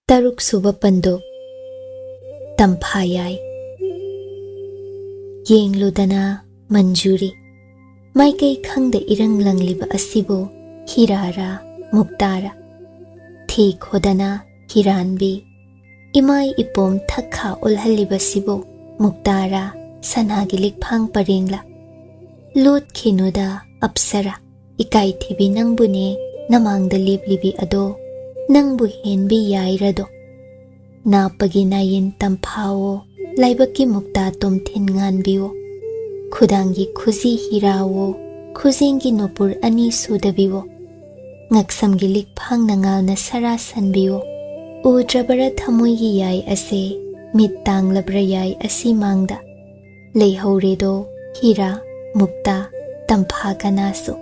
Taruk suba pando Tampayay Yengludana Manjuri Maikay khangda irang langliba asibo Hirara Muktara Thi khodana Hiranbi Imay ipom thakha ulhaliba sibo Muktara Sanagilik phang parengla Lut khinuda Apsara Ikay thibi nangbune Namangda liblibi ado Nangbu henbi yairado Napaginayin tampao Laibaki mukta tomthin nganbiwo Khudangi khuzi hirawo Khuzingi nopur ani sudabiwo Ngaksamgi likphang nangal na sara sanbiwo Udrabara thamoygi yai ase Mittang labra yai asi mangda Leihauredo hira mukta tampha kanaso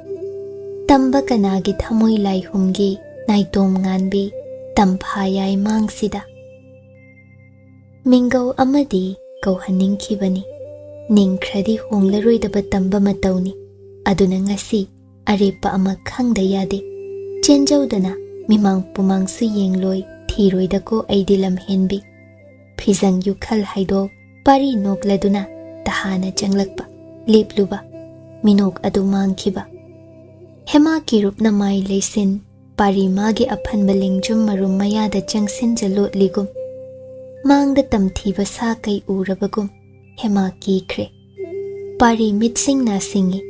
Tamba kanagi thamoy laihumgi Naitom nganbi tampayay mangsida Mingaw amadi kauhaningkibani Ningkradi honglaroydaba tamba matawni Aduna ngasi arepa ama khangda yade Chenjawdana mimang pumangsu yengloy Thiroyda ko aidilam henbi Phizang yukhal haidok pari nokladuna Tahana janglakpa Lipluba Minok adu mangkiba Hema kirup na may laysin Pari magi aphan balingjum marum mayada jangsin jalot ligum Mangda tamthiba sa kay urabagum Hema kikre Pari mitsing na singi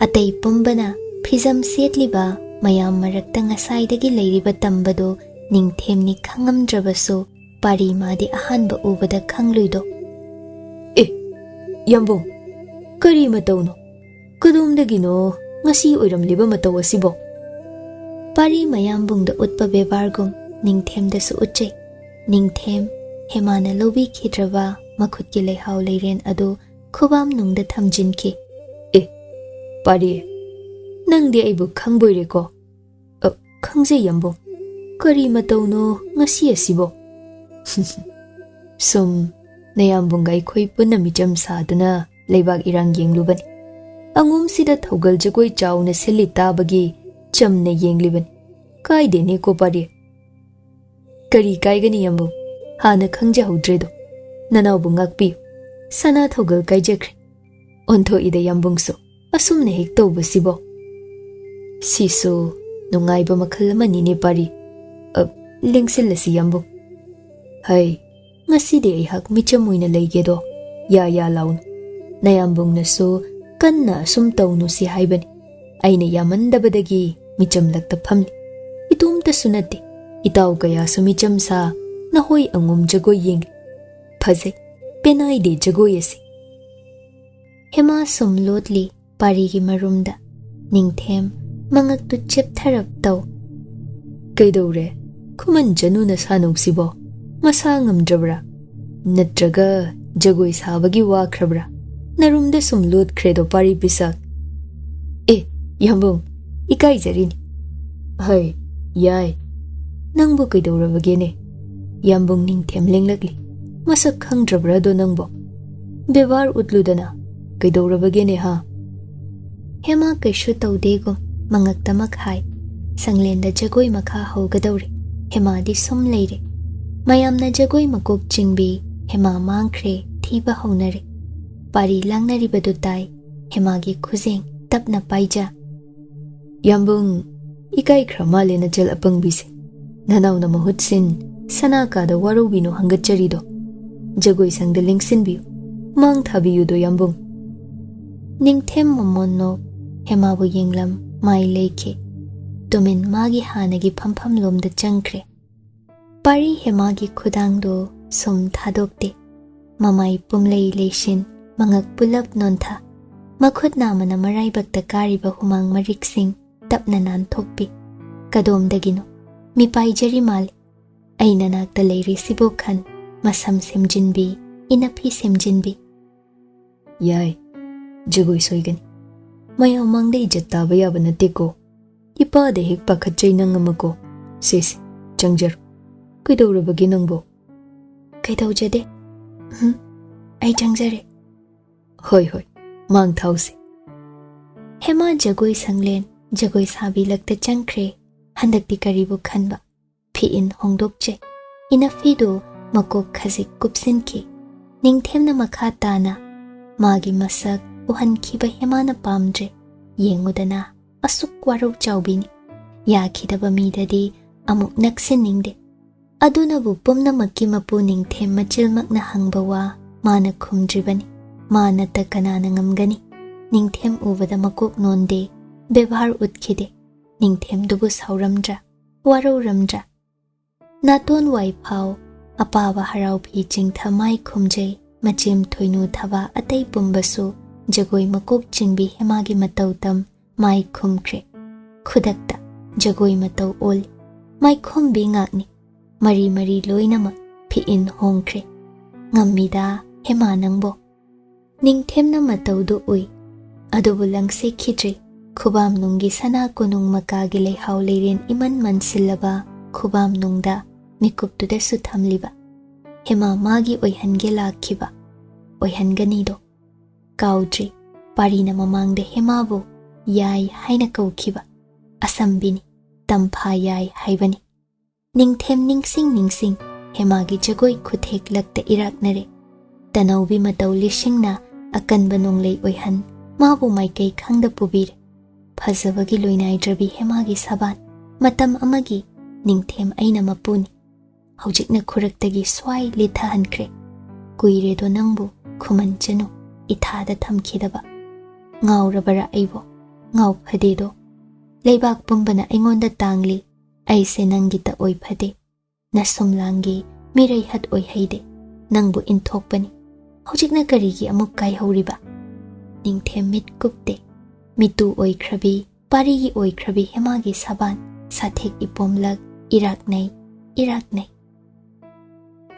Atay pumbana Phizam sietliba Mayam marakta ngasaydagi layriba tambado Ningthem ni khangamdrabaso Pari madi ahanba ubada khangluido Yambong Kari matawno Kadumdagino Ngasi oiramliba mataw asibo Pari mayambungda utpa bebargum Ningthemda su utchay Ningthem Hemana lobi khidraba Makhutki layhaw layren ado Khubam nungda thamjinki Pari Nangdi aibu khangboyre ko Khangze yambong Kari matawno ngasi asibo Sum Nayambongga ikhoi punna micham saaduna Laibag irang yenglubani Angum sida thogal jagoi chawna sili tabagi Chamne yengliban Kai dene ko pari Kari kai gani yambong Hana khangja hudredo Nanawbu ngakpi Sana thogal kai jakre Ontho ida yambong so Asumne hek tawba sibo Siso Nungayba makhalamani ni pari Lingsil lasi yambong Hai Ngaside ihak michamoyna laygedo Ya laun Nayambong na so Kanna asum tawno si haibani Aina yamandabadagi Micham lakta phamli Itumta sunati Itaw kaya sumicham sa Nahoy angum jagoy yengli Phazay Penay de jagoy asi Hema sumlotli Parigi marumda Ningthem Mangaktu chip tharap taw Kaidawre Kuman janu na sanong sibo Masa ngamdrabra Natraga Jagoy sabagi wakrabra Narumda sumlot kredo pari pisak Yambong Ikay zarini Hai Yay Nangbo kaidawrabagene Yambong ningthem lenglagli Masak khangdrabra do nangbo Bevar utludana Kaidawrabagene ha Hema kaishu tawdegum Mangaktamak hai Sanglenda jagoy makha hawgadawri Hema di sum layre Mayamna jagoy makok jingbi Hema mangkre thiba hawnare Pari langnaribadu tai Hema gi khuzeng tapna paija Yambong Ikay kramale na jal apangbisi Nanaw na mahutsin Sana kada warubino hanggatcharido Jagoy sangda lingsin biyo Mang thabiyo do yambong Ningthem mamonno Hema bu yenglam May leke Tumin magi hanagi phampham lomda changkre Pari Hema gi khudangdo Sum thadokte Mamay pumlay leishin Mangak pulap nontha Makhut namana maraybagda kariba humang mariksing Tapna nanthokpi Kadomdagino Mipay jari mali Aina nakta layri sibokhan Masam semjinbi Inapi semjinbi Yay Jagoy soygani Maya mangda ijat taba yaba na teko Ipada hek pakhatchay nangamako Sisi Changjar Kaidawrabagi nangbo Kaidawjade Ay changjare Hoy Mang thawsi Hema jagoy sanglen Jagoy sabi lakta changkre Handakti karibu khanba Phiin hongdokche Inafidu makok khazik kupsinki. Ningthemna makha tana magi masak uhankhiba hemana pamdre yengudana asuk warau chawbini yakhidaba midadi amuk naksiningde adunabu pumnamakki mapu ningthem machilmakna hangbawa mana khumdribani mana takanana ngamgani ningthem ubada makok nonde bebhar utkhide ningthem dubu sauramdra warau ramdra naton wai phau apaba harau phi chingtha mai khumjai machim thoinu thaba atai pumbasu jagoi makok chingbi hemagi matautam mai khumkre khudakta jagoi matau ol mai khumbi ngakni mari mari loinama phi in hongkre ngammida hema nangbo ningthemna mataudu ui adubu langse khidri khubam nungi sana konung makagi leihau leiren iman mansilaba khubam nungda mikuptuda su thamliba hema magi oihange lakhiba oihanganido kaudri parina mamangde hemabu yai haina kaukhiba asambini tampha yai haibani ningthem ningsing hemagi jagoi khuthek lakta iraknare tanaubi matau lishingna akanba nonglei oihan mabu maikai khangda pubir phazabagi loinai drabi hemagi saban matam amagi ningthem aina mapuni hojikna khuraktagi swai litha hankre kuiredo nangbu khumanchanu ithada thamkhidaba ngaurabara aibo ngau phadedo leibak pumbana aingonda tangli aise nangita oi phade nasumlangi mirai hat oi haide nangbu inthokpani hojikna karigi amuk kai horiba ningthem mit kupte mitu oi khrabi parigi oi khrabi hemagi saban sathek ipomlag iraknai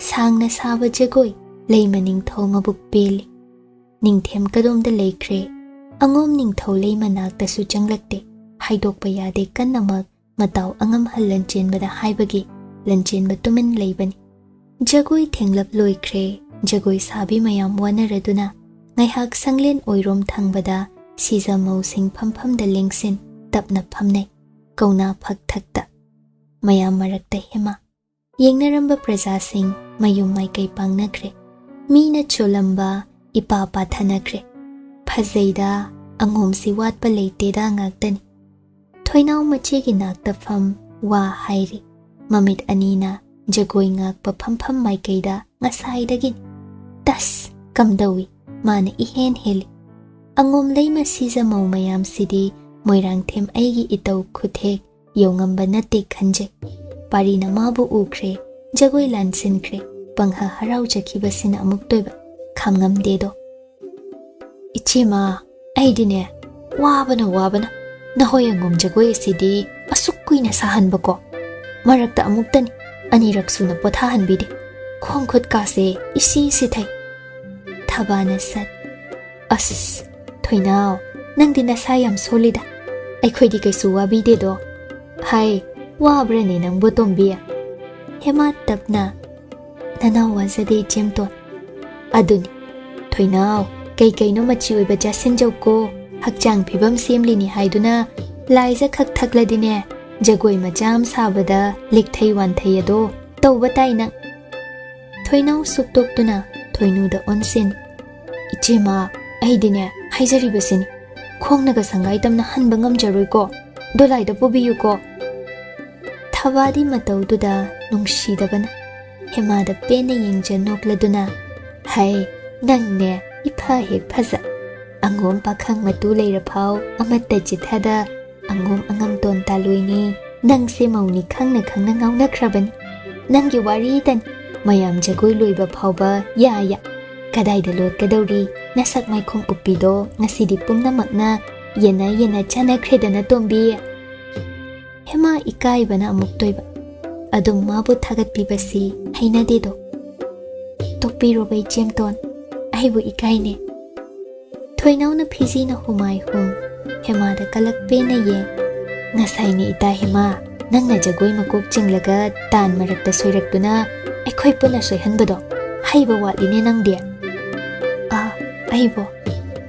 sangna saba jagoi leimaning thongabuk peli ningthem kadomda leikre angom ningthau leimanakta su changlakte haidokpa yade kannamak matau angam hal Lanchenbada haibagi Lanchenba tumin leibani jagoi thenglap loikre jagoi sabi mayam wanaraduna ngaihak sanglen oirom thangbada siza mausing phampham da lengsin tapna phamnai kauna phak thakta mayam marakta hema yengnaramba praja sing mayum maikai pangnakre mina cholamba ipa pathanakre phazaida angom si watpa leiteda ngaktani thoinau machegi nakta pham wa hairi mamit anina jagoi ngakpa phampham maikaida ngasaidagin tas kamdawi mana ihen heli angom leima siza mau mayam sidi moirang them aigi itau khuthek yongamba nate khanje parina mabu ukre jagoi lansinkre pangha harau jakhibasina amuk toiba khamngam dedo ichima aidine wabana nahoy angom jagoi sidi asuk kuina sahan bako marakta amuktani anirak suna pothahan bide khongkhut ka se isi thai thabana sat as thoinau nangdi nasa yam solida ai khoidi kai suwa bide do hai wabrane nang botom bia hema tapna nana wazade jemto aduni thoinau kai no machi oiba jasin jauko hakchang phibam semlini haiduna laisa khak thakladine jagoi majam sabada likthai wanthai ado tawba taina thoinau suktoktuna thoinuda onsin ichema aidine haijari basini khongnaga sangai tamna hanba ngamjaroi ko dolaida pobiyu ko thabadi mataududa nungshidabana hemada pene yengja nokladuna hai nangne ipha hek phaza angom pakhang matu leira phau amatta jithada angom angam ton taluini nangse mauni khangna ngauna khrabani nanggi wari tan mayam jagoi loiba phauba ya kadai da lot kadawri nasak mai khong upido ngasidi pumna makna yena chana khredana tombi hema ikai bana amuk toiba adum mabu thagat pibasi haina dedo tokpiro bai chemton aibu ikai ne thoinau na phiji na humai hum hema da kalak pe na ye ngasai ni ita hema nangna jagoi makok chinglaga tan marakta soiraktuna aikhoi pula soihanbado haiba watline nang de aibo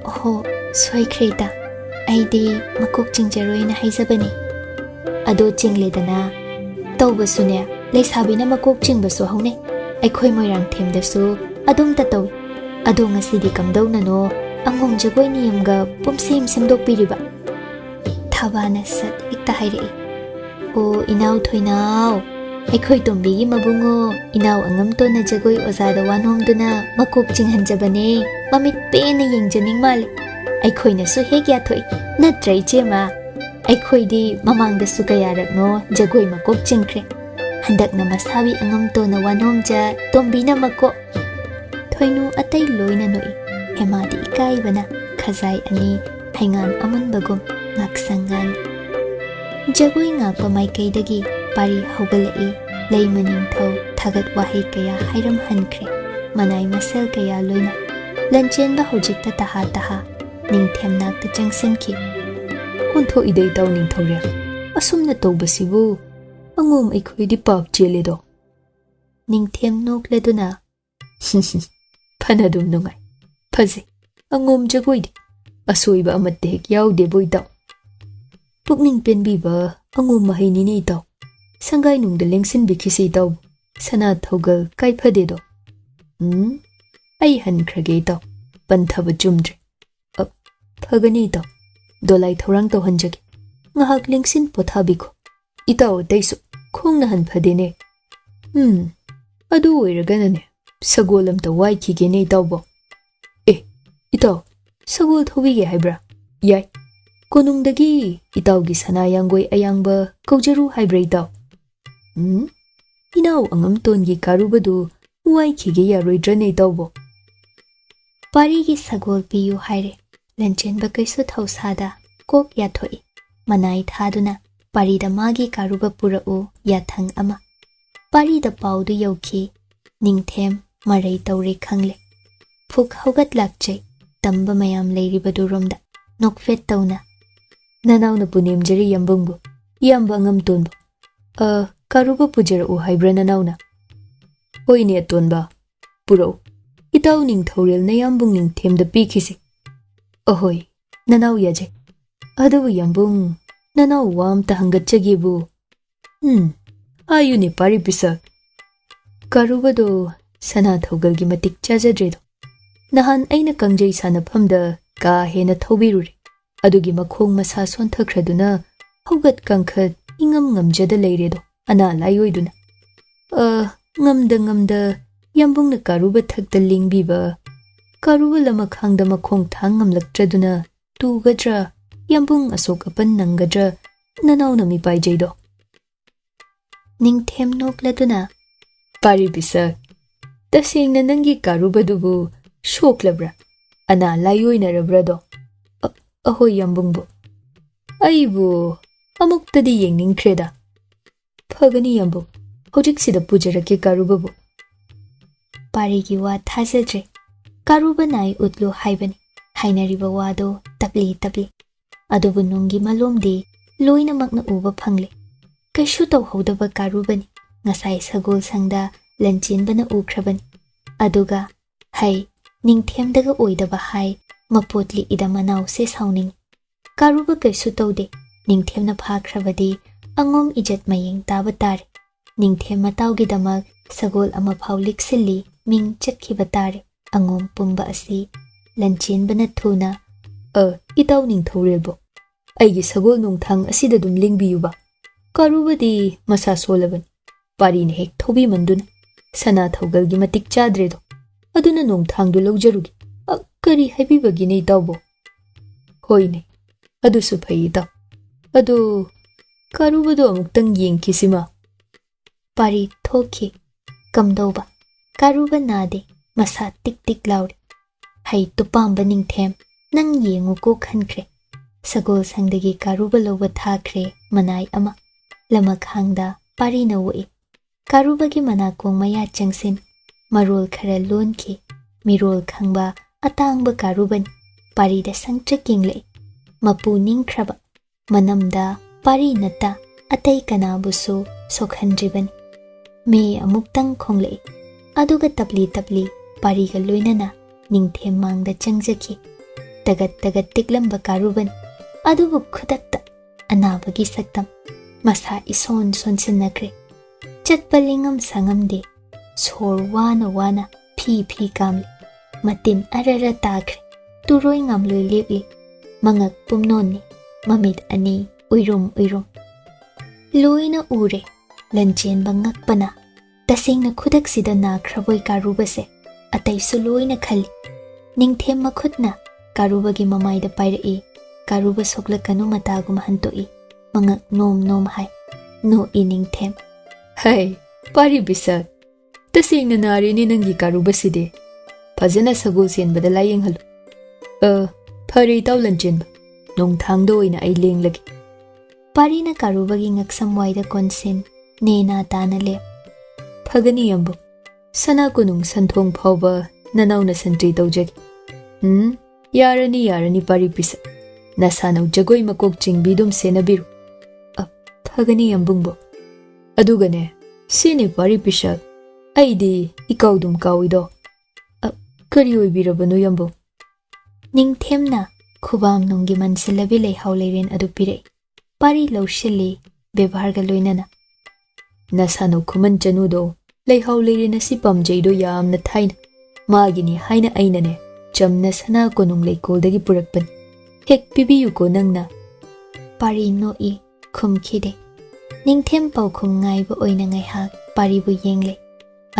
oho soikreda aidi makok chingjaroi na haizabani ado chingledana tawbasune ꯂꯩꯁꯥꯕꯤꯅ ꯃꯀꯣꯛ ꯆꯤꯡꯕꯁꯨ ꯍꯧꯅꯩ ꯑꯩꯈꯣꯏ ꯃꯣꯏꯔꯥꯡꯊꯦꯝꯗꯁꯨ ꯑꯗꯨꯝꯇ ꯇꯧꯏ ꯑꯗꯣ ꯉꯁꯤꯗꯤ ꯀꯝꯗꯧꯅꯅꯣ ꯑꯉꯣꯝ ꯖꯒꯣꯏ ꯅꯤꯌꯝꯒ ꯄꯨꯝꯁꯦꯝ ꯁꯦꯝꯗꯣꯛꯄꯤꯔꯤꯕ ꯊꯥꯕꯥꯅ ꯁꯠ ꯍꯦꯛꯇ ꯍꯥꯏꯔꯛꯏ ꯑꯣ ꯏꯅꯥꯎ ꯊꯣꯏꯅꯥꯎ ꯑꯩꯈꯣꯏ ꯇꯣꯝꯕꯤꯒꯤ ꯃꯕꯨꯡꯉꯣ ꯏꯅꯥꯎ ꯑꯉꯝꯇꯣꯟꯅ ꯖꯒꯣꯏ ꯑꯣꯖꯥꯗ ꯋꯥꯅꯣꯝꯗꯨꯅ ꯃꯀꯣꯛ ꯆꯤꯡꯍꯟꯖꯕꯅꯦ ꯃꯃꯤꯠ ꯄꯦꯟꯅ ꯌꯦꯡꯖꯅꯤꯡ ꯃꯥꯜꯂꯦ ꯑꯩꯈꯣꯏꯅꯁꯨ ꯍꯦꯛ ꯌꯥꯊꯣꯛꯏ ꯅꯠꯇ꯭ꯔ ꯏꯆꯦꯃ ꯑꯩꯈꯣꯏꯗꯤ ꯃꯃꯥꯡꯗꯁꯨ ꯀꯌꯥꯔꯛꯅꯣ ꯖꯒꯣꯏ ꯃꯀꯣꯛ ꯆꯤꯡꯈ꯭ꯔꯦ ꯍꯟꯗꯛꯅ ꯃꯁꯥꯕꯤ ꯑꯉꯝꯇꯣꯟꯅ ꯋꯥꯅꯣꯝꯖ ꯇꯣꯝꯕꯤꯅ ꯃꯀꯣꯛ ꯊꯣꯏꯅꯨ ꯑꯇꯩ ꯂꯣꯏꯅ ꯅꯣꯛꯏ ꯍꯦꯃꯥꯗꯤ ꯏꯀꯥꯏꯕꯅ ꯈꯖꯥꯏ ꯑꯅꯤ ꯍꯩꯉꯥꯟ ꯑꯃꯨꯟꯕꯒꯨꯝ ꯉꯥꯛꯁꯪ ꯉꯥꯡꯏ ꯖꯒꯣꯏ ꯉꯥꯛꯄ ꯃꯥꯏꯀꯩꯗꯒꯤ ꯄꯥꯔꯤ ꯍꯧꯒꯠꯂꯛꯏ ꯂꯩꯃ ꯅꯤꯡꯊꯧ ꯊꯥꯒꯠ ꯋꯥꯍꯩ ꯀꯌꯥ ꯍꯥꯏꯔꯝꯍꯟꯈ꯭ꯔꯦ ꯃꯅꯥꯏ ꯃꯁꯦꯜ ꯀꯌꯥ ꯂꯣꯏꯅ ꯂꯟꯆꯦꯟꯕ ꯍꯧꯖꯤꯛꯇ ꯇꯍꯥ ꯇꯍꯥ ꯅꯤꯡꯊꯦꯝ ꯅꯥꯛꯇ ꯆꯪꯁꯤꯟꯈꯤ ꯑꯣꯟꯊꯣꯛꯏꯗ ꯏꯇꯥꯎ ꯅꯤꯡꯊꯧꯔꯦꯜ ꯑꯁꯨꯝꯅ ꯇꯧꯕꯁꯤꯕꯨ ꯑꯉꯣꯝ ꯑꯩꯈꯣꯏꯗꯤ ꯄꯥꯞ ꯆꯦꯜꯂꯦꯗꯣ ꯅꯤꯡꯊꯦꯝ ꯅꯣꯛꯂꯗꯨꯅ ꯐꯅ ꯑꯗꯨꯝ ꯅꯨꯡꯉꯥꯏ ꯐꯖꯩ ꯑꯉꯣꯝ ꯖꯒꯣꯏꯗꯤ ꯑꯁꯣꯏꯕ ꯑꯃꯠꯇ ꯍꯦꯛ ꯌꯥꯎꯗꯦꯕꯣ ꯏꯇꯥꯎ ꯄꯨꯛꯅꯤꯡ ꯄꯦꯟꯕꯤꯕ ꯑꯉꯣꯝ ꯃꯍꯩꯅꯤꯅꯦ ꯏꯇꯥꯎ ꯁꯪꯒꯥꯏꯅꯨꯡꯗ ꯂꯦꯡꯁꯤꯟꯕꯤꯈꯤꯁꯤ ꯏꯇꯥꯎꯕꯨ ꯁꯅꯥ ꯊꯧꯒꯜ ꯀꯥꯏꯐꯗꯦꯗꯣ ꯑꯩ ꯍꯟꯈ꯭ꯔꯒꯦ ꯏꯇꯥꯎ ꯄꯟꯊꯕ ꯆꯨꯝꯗ꯭ꯔꯦ ꯐꯒꯅꯤ ꯏꯇꯥꯎ ꯗꯣꯂꯥꯏ ꯊꯧꯔꯥꯡ ꯇꯧꯍꯟꯖꯒꯦ ꯉꯥꯏꯍꯥꯛ ꯂꯦꯡꯁꯤꯟ ꯄꯣꯊꯥꯕꯤꯈꯣ ꯏꯇꯥꯎ ꯑꯇꯩꯁꯨ ꯈꯣꯡꯅ ꯍꯟꯐꯗꯦꯅꯦ ꯑꯗꯨ ꯑꯣꯏꯔꯒꯅꯅꯦ ꯁꯒꯣꯜ ꯑꯝꯇ ꯋꯥꯏꯈꯤꯒꯦꯅꯦ ꯏꯇꯥꯎꯕꯣ ꯏꯇꯥꯎ ꯁꯒꯣꯜ ꯊꯧꯕꯤꯒꯦ ꯍꯥꯏꯕ꯭ꯔꯥ ꯌꯥꯏ ꯀꯣꯅꯨꯡꯗꯒꯤ ꯏꯇꯥꯎꯒꯤ ꯁꯅꯥ ꯌꯥꯡꯒꯣꯏ ꯑꯌꯥꯡꯕ ꯀꯧꯖꯔꯨ ꯍꯥꯏꯕ꯭ꯔꯥ ꯏꯇꯥꯎ ꯏꯅꯥꯎ ꯑꯉꯝꯇꯣꯟꯒꯤ ꯀꯥꯔꯨꯕꯗꯨ ꯋꯥꯏꯈꯤꯒꯦ ꯌꯥꯔꯣꯏꯗ꯭ꯔꯅꯦ ꯏꯇꯥꯎꯕꯣ ꯄꯥꯔꯤꯒꯤ ꯁꯒꯣꯜ ꯄꯤꯌꯨ ꯍꯥꯏꯔꯦ ꯂꯟꯆꯦꯟꯕ ꯀꯩꯁꯨ ꯊꯧꯁꯥꯗ ꯀꯣꯛ ꯌꯥꯊꯣꯛꯏ ꯃꯅꯥꯏ ꯊꯥꯗꯨꯅ ꯄꯥꯔꯤꯗ ꯃꯥꯒꯤ ꯀꯥꯔꯨꯕ ꯄꯨꯔꯛꯎ ꯌꯥꯊꯪ ꯑꯃ ꯄꯥꯔꯤꯗ ꯄꯥꯎꯗꯨ ꯌꯧꯈꯤ ꯅꯤꯡꯊꯦꯝ ꯃꯔꯩ ꯇꯧꯔꯦ ꯈꯪꯂꯦ ꯐꯨꯛ ꯍꯧꯒꯠꯂꯥꯛꯆꯩ ꯇꯝꯕ ꯃꯌꯥꯝ ꯂꯩꯔꯤꯕꯗꯨꯔꯣꯝꯗ ꯅꯣꯛꯐꯦꯠ ꯇꯧꯅ ꯅꯅꯥꯎꯅ ꯄꯨꯅꯦꯝꯖꯔꯤ ꯌꯥꯝꯕꯨꯡꯕꯨ ꯏꯌꯥꯝꯕ ꯑꯉꯝꯇꯣꯟꯕꯨ ꯀꯥꯔꯨꯕ ꯄꯨꯖꯔꯛꯎ ꯍꯥꯏꯕ꯭ꯔꯥ ꯅꯅꯥꯎꯅ ꯍꯣꯏꯅꯦ ꯑꯇꯣꯟꯕ ꯄꯨꯔꯛꯎ ꯏꯇꯥꯎ ꯅꯤꯡꯊꯧꯔꯦꯜ ꯅꯌꯥꯝꯕꯨꯡ ꯅꯤꯡꯊꯦꯝꯗ ꯄꯤꯈꯤꯁꯤ ꯑꯍꯣꯏ ꯅꯅꯥꯎ ꯌꯥꯖꯩ ꯑꯗꯨꯕꯨ ꯌꯥꯝꯕꯨꯡ ꯅꯅꯥꯎ ꯋꯥ ꯑꯝꯇ ꯍꯪꯒꯠꯆꯒꯦꯕꯨ ꯍꯥꯏꯌꯨꯅꯦ ꯄꯥꯔꯤ ꯄꯤꯁꯛ ꯀꯥꯔꯨꯕꯗꯣ ꯁꯅꯥ ꯊꯧꯒꯜꯒꯤ ꯃꯇꯤꯛ ꯆꯥꯖꯗ꯭ꯔꯦꯗꯣ ꯅꯍꯥꯟ ꯑꯩꯅ ꯀꯪꯖꯩ ꯁꯥꯟꯅꯐꯝꯗ ꯀꯥ ꯍꯦꯟꯅ ꯊꯧꯕꯤꯔꯨꯔꯦ ꯑꯗꯨꯒꯤ ꯃꯈꯣꯡ ꯃꯁꯥ ꯁꯣꯟꯊꯈ꯭ꯔꯗꯨꯅ ꯍꯧꯒꯠ ꯀꯥꯡꯈꯠ ꯏꯉꯝ ꯉꯝꯖꯗ ꯂꯩꯔꯦꯗꯣ ꯑꯅꯥ ꯂꯥꯏꯑꯣꯏꯗꯨꯅ ꯉꯝꯗ ꯌꯥꯝꯕꯨꯡꯅ ꯀꯥꯔꯨꯕ ꯊꯛꯇ ꯂꯦꯡꯕꯤꯕ ꯀꯥꯔꯨꯕ ꯂꯃꯈꯥꯡꯗ ꯃꯈꯣꯡ ꯊꯥꯡ ꯉꯝꯂꯛꯇ꯭ꯔꯗꯨꯅ ꯇꯨꯒꯗ꯭ꯔꯥ ꯌꯥꯝꯕꯨꯡ ꯑꯁꯣꯛ ꯑꯄꯟ ꯅꯪꯒꯗ꯭ꯔꯥ ꯅꯅꯥꯎꯅ ꯃꯤꯄꯥꯏꯖꯩꯗꯣ ꯅꯤꯡꯊꯦꯝ ꯅꯣꯛꯂꯗꯨꯅ ꯄꯥꯔꯤ ꯄꯤꯁꯛ ꯇꯁꯦꯡꯅ ꯅꯪꯒꯤ ꯀꯥꯔꯨꯕꯗꯨꯕꯨ ꯁꯣꯛꯂꯕ꯭ꯔꯥ ꯑꯅꯥ ꯂꯥꯏꯑꯣꯏꯅꯔꯕ꯭ꯔꯥꯗꯣ ꯑꯍꯣꯏ ꯌꯥꯝꯕꯨꯡꯕꯨ ꯑꯩꯕꯨ ꯑꯃꯨꯛꯇꯗꯤ ꯌꯦꯡꯅꯤꯡꯈ꯭ꯔꯦꯗ ꯐꯒꯅꯤ ꯌꯥꯝꯕꯨꯡ ꯍꯧꯖꯤꯛꯁꯤꯗ ꯄꯨꯖꯔꯛꯀꯦ ꯀꯥꯔꯨꯕꯕꯨ ꯄꯥꯔꯤꯒꯤ ꯋꯥ ꯊꯥꯖꯗ꯭ꯔꯦ ꯀꯥꯔꯨꯕ ꯅꯥꯏ ꯎꯠꯂꯨ ꯍꯥꯏꯕꯅꯤ ꯍꯥꯏꯅꯔꯤꯕ ꯋꯥꯗꯣ ꯇꯞꯂꯤ ꯑꯗꯨꯕꯨ ꯅꯨꯡꯒꯤ ꯃꯂꯣꯝꯗꯤ ꯂꯣꯏꯅꯃꯛꯅ ꯎꯕ ꯐꯪꯂꯦ ꯀꯩꯁꯨ ꯇꯧꯍꯧꯗꯕ ꯀꯥꯔꯨꯕꯅꯤ ꯉꯁꯥꯏ ꯁꯒꯣꯜ ꯁꯪꯗ ꯂꯟꯆꯦꯟꯕꯅ ꯎꯈ꯭ꯔꯕꯅꯤ ꯑꯗꯨꯒ ꯍꯩ ꯅꯤꯡꯊꯦꯝꯗꯒ ꯑꯣꯏꯗꯕ ꯍꯥꯏ ꯃꯄꯣꯠ ꯂꯤꯛꯏꯗ ꯃꯅꯥꯎꯁꯦ ꯁꯥꯎꯅꯤꯡꯉꯤ ꯀꯥꯔꯨꯕ ꯀꯩꯁꯨ ꯇꯧꯗꯦ ꯅꯤꯡꯊꯦꯝꯅ ꯐꯥꯈ꯭ꯔꯕꯗꯤ ꯑꯉꯣꯝ ꯏꯖꯠ ꯃꯌꯦꯡ ꯇꯥꯕ ꯇꯥꯔꯦ ꯅꯤꯡꯊꯦꯝ ꯃꯇꯥꯎꯒꯤꯗꯃꯛ ꯁꯒꯣꯜ ꯑꯃ ꯐꯥꯎ ꯂꯤꯛꯁꯤꯜꯂꯤ ꯃꯤꯡ ꯆꯠꯈꯤꯕ ꯇꯥꯔꯦ ꯑꯉꯣꯝ ꯄꯨꯝꯕ ꯑꯁꯤ ꯂꯟꯆꯦꯟꯕꯅ ꯊꯨꯅ ꯏꯇꯥꯎ ꯅꯤꯡꯊꯧꯔꯦꯜꯕꯣ ꯑꯩꯒꯤ ꯁꯒꯣꯜ ꯅꯣꯡꯊꯥꯡ ꯑꯁꯤꯗ ꯑꯗꯨꯝ ꯂꯦꯡꯕꯤꯌꯨꯕ ꯀꯥꯔꯨꯕꯗꯤ ꯃꯁꯥ ꯁꯣꯜꯂꯕꯅꯤ ꯄꯥꯔꯤꯅ ꯍꯦꯛ ꯊꯧꯕꯤꯃꯟꯗꯨꯅ ꯁꯅꯥ ꯊꯧꯒꯜꯒꯤ ꯃꯇꯤꯛ ꯆꯥꯗ꯭ꯔꯦꯗꯣ ꯑꯗꯨꯅ ꯅꯣꯡꯊꯥꯡꯗꯨ ꯂꯧꯖꯔꯨꯒꯦ ꯀꯔꯤ ꯍꯥꯏꯕꯤꯕꯒꯤꯅꯦ ꯏꯇꯥꯎꯕꯣ ꯍꯣꯏꯅꯦ ꯑꯗꯨꯁꯨ ꯐꯩ ꯏꯇꯥꯎ ꯑꯗꯣ ꯀꯥꯔꯨꯕꯗꯣ ꯑꯃꯨꯛꯇꯪ ꯌꯦꯡꯈꯤꯁꯤꯃ ꯄꯥꯔꯤ ꯊꯣꯛꯈꯤ ꯀꯝꯗꯧꯕ ꯀꯥꯔꯨꯕ ꯅꯥꯗꯦ ꯃꯁꯥ ꯇꯤꯛ ꯂꯥꯎꯔꯤ ꯍꯩ ꯇꯨꯄꯥꯝꯕ ꯅꯤꯡꯊꯦꯝ ꯅꯪ ꯌꯦꯡꯉꯨꯀꯣ ꯈꯟꯈ꯭ꯔꯦ ꯁꯒꯣꯜ ꯁꯪꯗꯒꯤ ꯀꯥꯔꯨꯕ ꯂꯧꯕ ꯊꯥꯈ꯭ꯔꯦ ꯃꯅꯥꯏ ꯑꯃ ꯂꯃꯈꯥꯡꯗ ꯄꯥꯔꯤꯅ ꯑꯣꯛꯏ ꯀꯥꯔꯨꯕꯒꯤ ꯃꯅꯥꯀꯣꯡ ꯃꯌꯥ ꯆꯪꯁꯤꯟ ꯃꯔꯣꯜ ꯈꯔ ꯂꯣꯟꯈꯤ ꯃꯤꯔꯣꯜ ꯈꯪꯕ ꯑꯇꯥꯡꯕ ꯀꯥꯔꯨꯕꯅꯤ ꯄꯥꯔꯤꯗ ꯁꯪꯇ꯭ꯔꯤꯛ ꯌꯦꯡꯂꯛꯏ ꯃꯄꯨ ꯅꯤꯡꯈ꯭ꯔꯕ ꯃꯅꯝꯗ ꯄꯥꯔꯤ ꯅꯠꯇ ꯑꯇꯩ ꯀꯅꯥꯕꯨꯁꯨ ꯁꯣꯛꯍꯟꯗ꯭ꯔꯤꯕꯅꯤ ꯃꯦ ꯑꯃꯨꯛꯇꯪ ꯈꯣꯡꯂꯛꯏ ꯑꯗꯨꯒ ꯇꯞꯂꯤ ꯄꯥꯔꯤꯒ ꯂꯣꯏꯅꯅ ꯅꯤꯡꯊꯦꯝ ꯃꯥꯡꯗ ꯆꯪꯖꯈꯤ ꯇꯒꯠ ꯇꯤꯛꯂꯝꯕ ꯀꯥꯔꯨꯕꯅꯤ ꯑꯗꯨꯕꯨ ꯈꯨꯗꯛꯇ ꯑꯅꯥꯕꯒꯤ ꯁꯛꯇꯝ ꯃꯁꯥ ꯏꯁꯣꯟ ꯁꯣꯟꯁꯤꯟꯅꯈ꯭ꯔꯦ ꯆꯠꯄ ꯂꯦꯡꯉꯝ ꯁꯥꯉꯝꯗꯦ ꯁꯣꯔ ꯋꯥꯅ ꯋꯥꯅ ꯐꯤ ꯀꯥꯝꯂꯤ ꯃꯇꯤꯟ ꯑꯔꯔ ꯇꯥꯈ꯭ꯔꯦ ꯇꯨꯔꯣꯏ ꯉꯥꯝꯂꯣꯏ ꯂꯦꯞꯂꯤ ꯃꯉꯛ ꯄꯨꯝꯅꯣꯟꯅꯤ ꯃꯃꯤꯠ ꯑꯅꯤ ꯎꯏꯔꯨꯝ ꯂꯣꯏꯅ ꯎꯔꯦ ꯂꯟꯆꯦꯟꯕ ꯉꯛꯄꯅ ꯇꯁꯦꯡꯅ ꯈꯨꯗꯛꯁꯤꯗ ꯅꯥꯈ꯭ꯔꯕꯣꯏ ꯀꯥꯔꯨꯕꯁꯦ ꯑꯇꯩꯁꯨ ꯂꯣꯏꯅ ꯈꯜꯂꯤ ꯅꯤꯡꯊꯦꯝ ꯃꯈꯨꯠꯅ ꯀꯥꯔꯨꯕꯒꯤ ꯃꯃꯥꯏꯗ ꯄꯥꯏꯔꯛꯏ ꯀꯥꯔꯨꯕ ꯁꯣꯛꯂꯛꯀꯅꯨ ꯃꯇꯥꯒꯨꯝ ꯍꯟꯇꯣꯛꯏ ꯃꯉꯛ ꯅꯣꯝ ꯍꯥꯏ ꯅꯣꯛꯏ ꯅꯤꯡꯊꯦꯝ ꯍꯩ ꯄꯥꯔꯤ ꯕꯤꯁꯛ ꯇꯁꯦꯡꯅ ꯅꯥꯔꯦꯅꯦ ꯅꯪꯒꯤ ꯀꯥꯔꯨꯕꯁꯤꯗꯤ ꯐꯖꯅ ꯁꯒꯣꯜ ꯁꯦꯟꯕꯗ ꯂꯥꯌꯦꯡꯍꯜꯂꯨ ꯐꯔꯦ ꯏꯇꯥꯎ ꯂꯟꯆꯦꯟꯕ ꯅꯣꯡꯊꯥꯡꯗ ꯑꯣꯏꯅ ꯑꯩ ꯂꯦꯡꯂꯒꯦ ꯄꯥꯔꯤꯅ ꯀꯥꯔꯨꯕꯒꯤ ꯉꯛꯁꯝ ꯋꯥꯏꯗ ꯀꯣꯟꯁꯤꯟ ꯅꯦꯅꯥ ꯇꯥꯅ ꯂꯦꯞ ꯐꯒꯅꯤ ꯌꯥꯝꯕꯨ ꯁꯅꯥ ꯀꯣꯅꯨꯡ ꯁꯟꯊꯣꯡ ꯐꯥꯎꯕ ꯅꯅꯥꯎꯅ ꯁꯟꯇ꯭ꯔꯤ ꯇꯧꯖꯒꯦ ꯌꯥꯔꯅꯤ ꯄꯥꯔꯤ ꯕꯤꯁꯛ ꯅꯁꯥꯅꯧ ꯖꯒꯣꯏ ꯃꯀꯣꯛ ꯆꯤꯡꯕꯤꯗꯨꯝ ꯁꯦꯟꯅꯕꯤꯔꯨ ꯐꯒꯅꯤ ꯌꯥꯝꯕꯨꯡꯕꯣ ꯑꯗꯨꯒꯅꯦ ꯁꯤꯅꯦ ꯄꯥꯔꯤ ꯕꯤꯁꯛ ꯑꯩꯗꯤ ꯏꯀꯥꯎꯗꯨꯝ ꯀꯥꯎꯏꯗꯣ ꯀꯔꯤ ꯑꯣꯏꯕꯤꯔꯕꯅꯣ ꯌꯥꯝꯕꯨ ꯅꯤꯡꯊꯦꯝꯅ ꯈꯨꯕꯥꯝ ꯅꯨꯡꯒꯤ ꯃꯟꯁꯤꯜꯂꯕꯤ ꯂꯩꯍꯥꯎ ꯂꯩꯔꯦꯟ ꯑꯗꯨ ꯄꯤꯔꯛꯏ ꯄꯥꯔꯤ ꯂꯧꯁꯤꯜꯂꯤ ꯕꯦꯕꯥꯔꯒ ꯂꯣꯏꯅꯅ ꯅꯁꯥꯅꯧ ꯈꯨꯃꯟ ꯆꯅꯨꯗꯣ ꯂꯩꯍꯥꯎ ꯂꯩꯔꯦꯟ ꯑꯁꯤ ꯄꯥꯝꯖꯩꯗꯣ ꯌꯥꯝꯅ ꯊꯥꯏꯅ ꯃꯥꯒꯤꯅꯤ ꯍꯥꯏꯅ ꯑꯩꯅꯅꯦ ꯆꯝꯅ ꯁꯅꯥ ꯀꯣꯅꯨꯡ ꯂꯩꯀꯣꯜꯗꯒꯤ ꯄꯨꯔꯛꯄꯅꯤ ꯍꯦꯛ ꯄꯤꯕꯤꯌꯨꯀꯣ ꯅꯪꯅ ꯄꯥꯔꯤ ꯅꯣꯛꯏ ꯈꯨꯝꯈꯤꯗꯦ ꯅꯤꯡꯊꯦꯝ ꯄꯥꯎꯈꯨꯝ ꯉꯥꯏꯕ ꯑꯣꯏꯅ ꯉꯥꯏꯍꯥꯛ ꯄꯥꯔꯤꯕꯨ ꯌꯦꯡꯂꯦ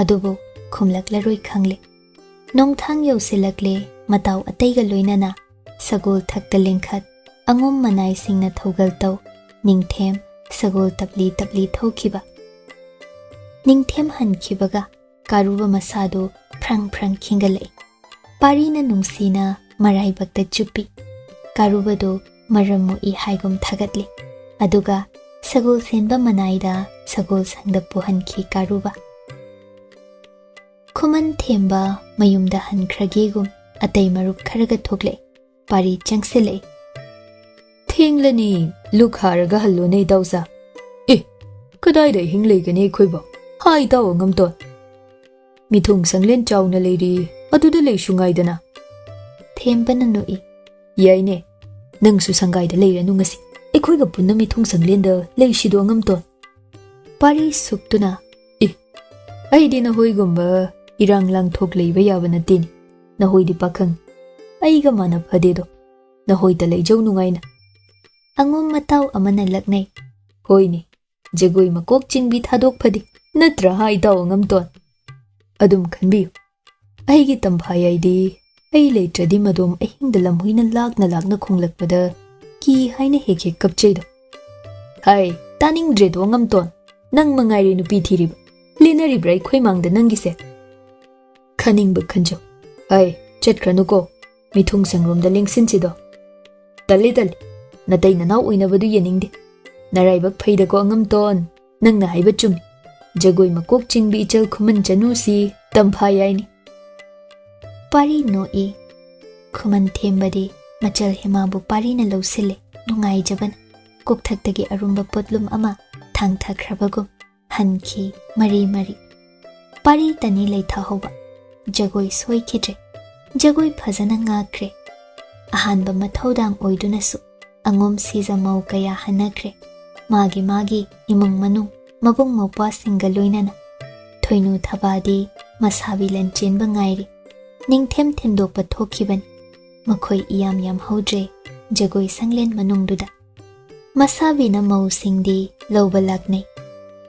ꯑꯗꯨꯕꯨ ꯈꯨꯝꯂꯛꯂꯔꯣꯏ ꯈꯪꯂꯦ ꯅꯣꯡꯊꯥꯡ ꯌꯧꯁꯤꯜꯂꯛꯂꯦ ꯃꯇꯥꯎ ꯑꯇꯩꯒ ꯂꯣꯏꯅꯅ ꯁꯒꯣꯜ ꯊꯛꯇ ꯂꯦꯡꯈꯠ ꯑꯉꯨꯝ ꯃꯅꯥꯏꯁꯤꯡꯅ ꯊꯧꯒꯜ ꯇꯧ ꯅꯤꯡꯊꯦꯝ ꯁꯒꯣꯜ ꯇꯞꯂꯤ ꯊꯧꯈꯤꯕ ꯅꯤꯡꯊꯦꯝ ꯍꯟꯈꯤꯕꯒ ꯀꯥꯔꯨꯕ ꯃꯁꯥꯗꯨ ꯐ꯭ꯔꯪ ꯈꯤꯡꯒꯠꯂꯛꯏ ꯄꯥꯔꯤꯅ ꯅꯨꯡꯁꯤꯅ ꯃꯔꯥꯏꯕꯛꯇ ꯆꯨꯞꯄꯤ ꯀꯥꯔꯨꯕꯗꯨ ꯃꯔꯝ ꯃꯣꯛꯏ ꯍꯥꯏꯒꯨꯝ ꯊꯥꯒꯠꯂꯤ ꯑꯗꯨꯒ ꯁꯒꯣꯜ ꯁꯦꯟꯕ ꯃꯅꯥꯏꯗ ꯁꯒꯣꯜ ꯁꯪꯗ ꯄꯨꯍꯟꯈꯤ ꯀꯥꯔꯨꯕ ꯈꯨꯃꯟ ꯊꯦꯝꯕ ꯃꯌꯨꯝꯗ ꯍꯟꯈ꯭ꯔꯒꯦꯒꯨꯝ ꯑꯇꯩ ꯃꯔꯨꯞ ꯈꯔꯒ ꯊꯣꯛꯂꯛꯏ ꯄꯥꯔꯤ ꯆꯪꯁꯤꯜꯂꯛꯏ ꯊꯦꯡꯂꯅꯤ ꯂꯨꯛ ꯍꯥꯔꯒ ꯍꯜꯂꯣꯅꯦ ꯏꯇꯥꯎꯖꯥ ꯀꯗꯥꯏꯗ ꯑꯍꯤꯡ ꯂꯩꯒꯅꯤ ꯑꯩꯈꯣꯏꯕꯣ ꯏꯇꯥꯎ ꯑꯉꯝꯇꯣꯟ ꯃꯤꯊꯨꯡ ꯁꯪꯂꯦꯟ ꯆꯥꯎꯅ ꯂꯩꯔꯤ ꯑꯗꯨꯗ ꯂꯩꯁꯨ ꯉꯥꯏꯗꯅ ꯊꯦꯝꯕꯅ ꯅꯣꯛꯏ ꯌꯥꯏꯅꯦ ꯅꯪꯁꯨ ꯁꯪꯒꯥꯏꯗ ꯂꯩꯔꯅꯨ ꯉꯁꯤ ꯑꯩꯈꯣꯏꯒ ꯄꯨꯟꯅ ꯃꯤꯊꯨꯡ ꯁꯪꯂꯦꯟꯗ ꯂꯩꯁꯤꯗꯣ ꯑꯉꯝꯇꯣꯟ ꯄꯥꯔꯤ ꯁꯨꯛꯇꯨꯅ ꯑꯩꯗꯤ ꯅꯍꯣꯏꯒꯨꯝꯕ ꯏꯔꯥꯡ ꯂꯥꯡꯊꯣꯛ ꯂꯩꯕ ꯌꯥꯕ ꯅꯠꯇꯦꯅꯤ ꯅꯍꯣꯏꯗꯤ ꯄꯥꯈꯪ ꯑꯩꯒ ꯃꯥꯟꯅ ꯐꯗꯦꯗꯣ ꯅꯍꯣꯏꯗ ꯂꯩꯖꯧ ꯅꯨꯡꯉꯥꯏꯅ ꯑꯉꯣꯝ ꯃꯇꯥꯎ ꯑꯃꯅ ꯂꯛꯅꯩ ꯍꯣꯏꯅꯦ ꯖꯒꯣꯏ ꯃꯀꯣꯛ ꯆꯤꯡꯕꯤ ꯊꯥꯗꯣꯛꯐꯗꯤ ꯅꯠꯇ꯭ꯔ ꯏꯇꯥꯎ ꯑꯉꯝꯇꯣꯟ ꯑꯗꯨꯝ ꯈꯟꯕꯤꯌꯨ ꯑꯩꯒꯤ ꯇꯝꯐꯥꯌꯥꯏꯗꯤ ꯑꯩ ꯂꯩꯇ꯭ꯔꯗꯤ ꯃꯗꯣꯝ ꯑꯍꯤꯡꯗ ꯂꯝꯍꯨꯏꯅ ꯂꯥꯛꯅ ꯈꯣꯡꯂꯛꯄꯗ ꯀꯤ ꯍꯥꯏꯅ ꯍꯦꯛ ꯀꯞꯆꯩꯗꯣ ꯇꯥꯅꯤꯡꯗ꯭ꯔꯦꯗꯣ ꯑꯉꯝꯇꯣꯟ ꯅꯪ ꯃꯉꯥꯏꯔꯦ ꯅꯨꯄꯤ ꯊꯤꯔꯤꯕ ꯂꯦꯟꯅꯔꯤꯕ꯭ꯔꯥ ꯑꯩꯈꯣꯏ ꯃꯥꯡꯗ ꯅꯪꯒꯤꯁꯦ ꯈꯟꯅꯤꯡꯕ ꯈꯟꯖꯧ ꯆꯠꯈ꯭ꯔꯅꯨꯀꯣ ꯃꯤꯊꯨꯡ ꯁꯪꯔꯣꯝꯗ ꯂꯦꯡꯁꯤꯟꯁꯤꯗꯣ ꯇꯜꯂꯤ ꯅꯇꯩ ꯅꯅꯥꯎ ꯑꯣꯏꯅꯕꯗꯨ ꯌꯦꯡꯅꯤꯡꯗꯦ ꯅꯔꯥꯏꯕꯛ ꯐꯩꯗꯀꯣ ꯑꯉꯝꯇꯣꯟ ꯅꯪꯅ ꯍꯥꯏꯕ ꯆꯨꯝꯃꯤ ꯖꯒꯣꯏ ꯃꯀꯣꯛ ꯆꯤꯡꯕꯤ ꯏꯆꯜ ꯈꯨꯃꯟ ꯆꯅꯨꯁꯤ ꯇꯝꯐꯥꯌꯥꯏꯅꯤ ꯄꯥꯔꯤ ꯅꯣꯛꯏ ꯈꯨꯃꯟ ꯊꯦꯝꯕꯗꯤ ꯃꯆꯜ ꯍꯦꯃꯥꯕꯨ ꯄꯥꯔꯤꯅ ꯂꯧꯁꯤꯜꯂꯦ ꯅꯨꯡꯉꯥꯏꯖꯕꯅ ꯀꯣꯛꯊꯛꯇꯒꯤ ꯑꯔꯨꯝꯕ ꯄꯣꯠꯂꯨꯝ ꯑꯃ ꯊꯥꯡꯊꯈ꯭ꯔꯕꯒꯨꯝ ꯍꯟꯈꯤ ꯃꯔꯤ ꯄꯥꯔꯤ ꯇꯅꯤ ꯂꯩꯊꯍꯧꯕ ꯖꯒꯣꯏ ꯁꯣꯏꯈꯤꯗ꯭ꯔꯦ ꯖꯒꯣꯏ ꯐꯖꯅ ꯉꯥꯛꯈ꯭ꯔꯦ ꯑꯍꯥꯟꯕ ꯃꯊꯧꯗꯥꯡ ꯑꯣꯏꯗꯨꯅꯁꯨ ꯑꯉꯣꯝ ꯁꯤꯖꯃꯧ ꯀꯌꯥ ꯍꯟꯅꯈ꯭ꯔꯦ ꯃꯥꯒꯤ ꯏꯃꯨꯡ ꯃꯅꯨꯡ ꯃꯕꯨꯡ ꯃꯧꯄ꯭ꯋꯥꯁꯤꯡꯒ ꯂꯣꯏꯅꯅ ꯊꯣꯏꯅꯨ ꯊꯕꯥꯗꯤ ꯃꯁꯥꯕꯤ ꯂꯟꯆꯦꯟꯕ ꯉꯥꯏꯔꯤ ꯅꯤꯡꯊꯦꯝ ꯊꯤꯟꯗꯣꯛꯄ ꯊꯣꯛꯈꯤꯕꯅꯤ ꯃꯈꯣꯏ ꯏꯌꯥꯝ ꯍꯧꯗ꯭ꯔꯦ ꯖꯒꯣꯏ ꯁꯪꯂꯦꯟ ꯃꯅꯨꯡꯗꯨꯗ ꯃꯁꯥꯕꯤꯅ ꯃꯧꯁꯤꯡꯗꯤ ꯂꯧꯕ ꯂꯥꯛꯅꯩ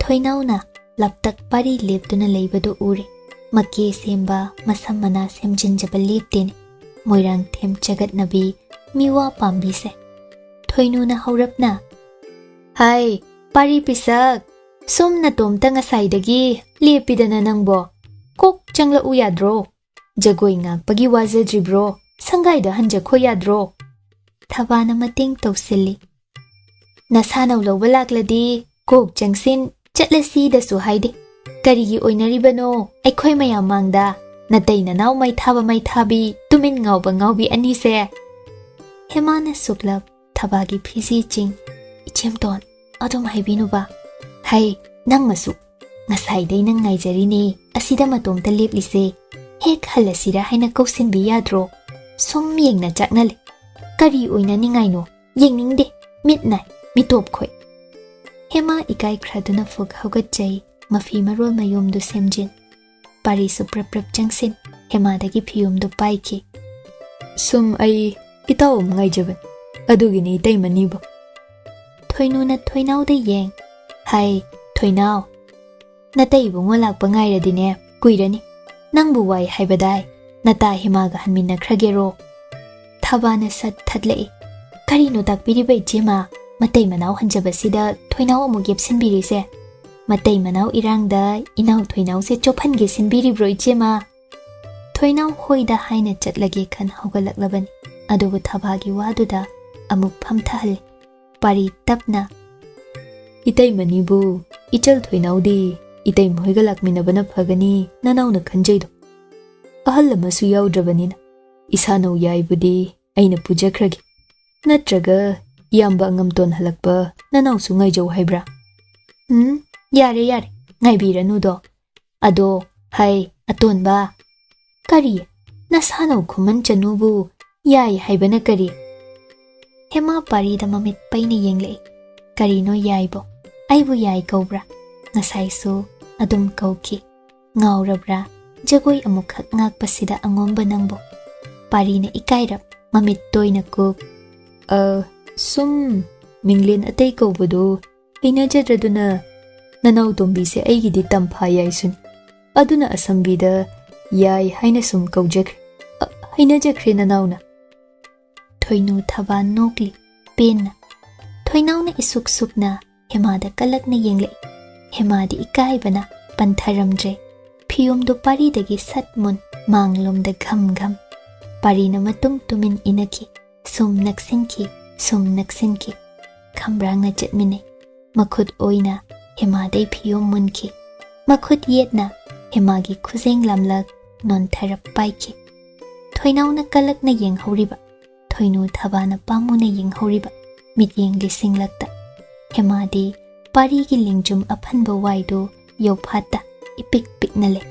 ꯊꯣꯏꯅꯥꯎꯅ ꯂꯥꯞꯇꯛ ꯄꯥꯔꯤ ꯂꯦꯞꯇꯨꯅ ꯂꯩꯕꯗꯨ ꯎꯔꯦ ꯃꯀꯦ ꯁꯦꯝꯕ ꯃꯁꯝ ꯃꯅꯥ ꯁꯦꯝꯖꯤꯟꯖꯕ ꯂꯦꯞꯇꯦꯅꯦ ꯃꯣꯏꯔꯥꯡꯊꯦꯝ ꯆꯒꯠꯅꯕꯤ ꯃꯤꯋꯥ ꯄꯥꯝꯕꯤꯁꯦ ꯊꯣꯏꯅꯨꯅ ꯍꯧꯔꯞꯅ ꯄꯥꯔꯤ ꯄꯤꯁꯛ ꯁꯣꯝ ꯅꯇꯣꯝꯇ ꯉꯁꯥꯏꯗꯒꯤ ꯂꯦꯞꯄꯤꯗꯅ ꯅꯪꯕꯣ ꯀꯣꯛ ꯆꯪꯂꯛꯎ ꯌꯥꯗ꯭ꯔꯣ ꯖꯒꯣꯏ ꯉꯥꯛꯄꯒꯤ ꯋꯥꯖꯗ꯭ꯔꯤꯕ꯭ꯔꯣ ꯁꯪꯒꯥꯏꯗ ꯍꯟꯖꯈꯣ ꯌꯥꯗ꯭ꯔꯣ ꯊꯕꯥꯅ ꯃꯇꯦꯡ ꯇꯧꯁꯤꯜꯂꯤ ꯅꯁꯥꯅꯧ ꯂꯧꯕ ꯂꯥꯛꯂꯗꯤ ꯀꯣꯛ ꯆꯪꯁꯤꯟ ꯆꯠꯂꯁꯤꯗꯁꯨ ꯍꯥꯏꯗꯦ ꯀꯔꯤꯒꯤ ꯑꯣꯏꯅꯔꯤꯕꯅꯣ ꯑꯩꯈꯣꯏ ꯃꯌꯥꯝ ꯃꯥꯡꯗ ꯅꯇꯩ ꯅꯅꯥꯎ ꯃꯩꯊꯥꯕꯤ ꯇꯨꯃꯤꯟ ꯉꯥꯎꯕꯤ ꯑꯅꯤꯁꯦ ꯍꯦꯃꯥꯅ ꯁꯨꯛꯂꯞ ꯊꯕꯥꯒꯤ ꯐꯤꯖꯤ ꯆꯤꯡ ꯏꯆꯦꯝꯇꯣꯟ ꯑꯗꯨꯝ ꯍꯥꯏꯕꯤꯅꯨꯕ ꯅꯪ ꯃꯁꯨ ꯉꯁꯥꯏꯗꯩ ꯅꯪ ꯉꯥꯏꯖꯔꯤꯅꯦ ꯑꯁꯤꯗ ꯃꯇꯣꯝꯇ ꯂꯦꯞꯂꯤꯁꯦ ꯍꯦꯛ ꯍꯜꯂꯁꯤꯔ ꯍꯥꯏꯅ ꯀꯧꯁꯤꯟꯕꯤ ꯌꯥꯗ꯭ꯔꯣ ꯁꯨꯝ ꯌꯦꯡꯅ ꯆꯥꯛꯅꯂꯦ ꯀꯔꯤ ꯑꯣꯏꯅꯅꯤꯡꯉꯥꯏꯅꯣ ꯌꯦꯡꯅꯤꯡꯗꯦ ꯃꯤꯠ ꯅꯥꯏ ꯃꯤꯇꯣꯞ ꯈꯣꯏ Hema ꯏꯀꯥꯏꯈ꯭ꯔꯗꯨꯅ ꯐꯨꯛ ꯍꯧꯒꯠꯆꯩ mafi marol mayom do semjin. Pari su prap prap jangsin, Hema dagi piyom do paiki. Sum ai itaw ngay jaban. Adugini itay manibo. Thoinu na thoinaw da yeng. Hai, thoinaw. Natay bungo lakpa ngay radine, kuirani. Nang buway hai baday, nata Hema ga hanmin na kragero. Thaba na sat thadlai. Kari no takpiri bay jema, matay manaw hanjabasida thoinaw amog yepsin biri se. Matay manaw irang da inaw thoinaw se chopan gisin biri bro jema. Thoinaw hoi da haina chatlagi kan hogalak laban. Adugu thabagi wadu da amuk phamthahal. Pari tapna. Itay manibo, ichal thoinaw di. Itay mohiga lakminabana phagani nanaw na khanjaydo. Ahal lamasu yawdrabanina. Isanaw yaibudi aina pujakragi. Natraga yamba ngamton halakpa nanaw su ngayjaw haibra. Yare yare, ngaybiranu do. Ado, hai, aton ba. Kari, nasanaw kuman chanubu, yay haibana kari. Hema pari da mamit payna yenglay. Kari no yay bo, aybu yay kaubra. Ngasay su, adum kauki. Ngawrabra, jagoy amukhak ngakpasida angomba nangbo. Pari na ikayrap, mamit toy na kuk. Sum, minglin atay kaubado, inajadraduna. Nanaw tombi se aigidi tampha yay sun. Aduna asambida yay haina sum kaujakre. Haina jakre nanaw na. Thoinu thaba nokli, pen na. Thoinaw na isuk suk na, Hema da kalak na yenglay. Hema di ikaybana, pantharamdre. Piyom do pari dagi satmun, manglom da gham gham. Pari na matung tumin inaki, sum naksinki. Kambrang na jatmine, makhut oina, Hema day piyom munki. Makhut yet na, Hema gi khuzeng lamlag, non tharap paiki. Thoinaw na kalak na yeng horiba. Thoinu thaba na pamu na yeng horiba. Mit yeng lising lakta. Hema di, pari gi lingjum aphanba waido, yaw phata, ipik pik na le.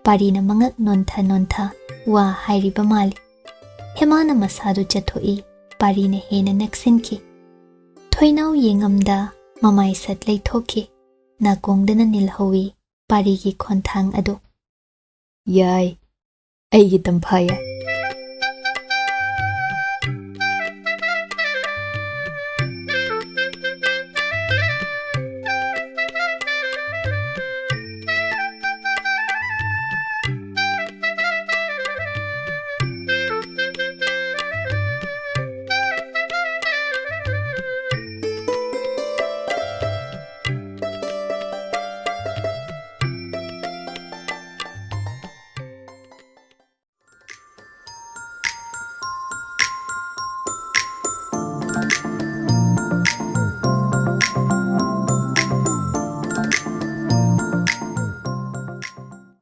Pari na mangak nontha, wa hairiba mali. Hema na masado chathoi, pari na hena naksinki. Thoinaw yengamda, mamay sat lay thoki. Nakongda na nilhawi, pari gi khonthang ado. Yay, aigi tampha yay.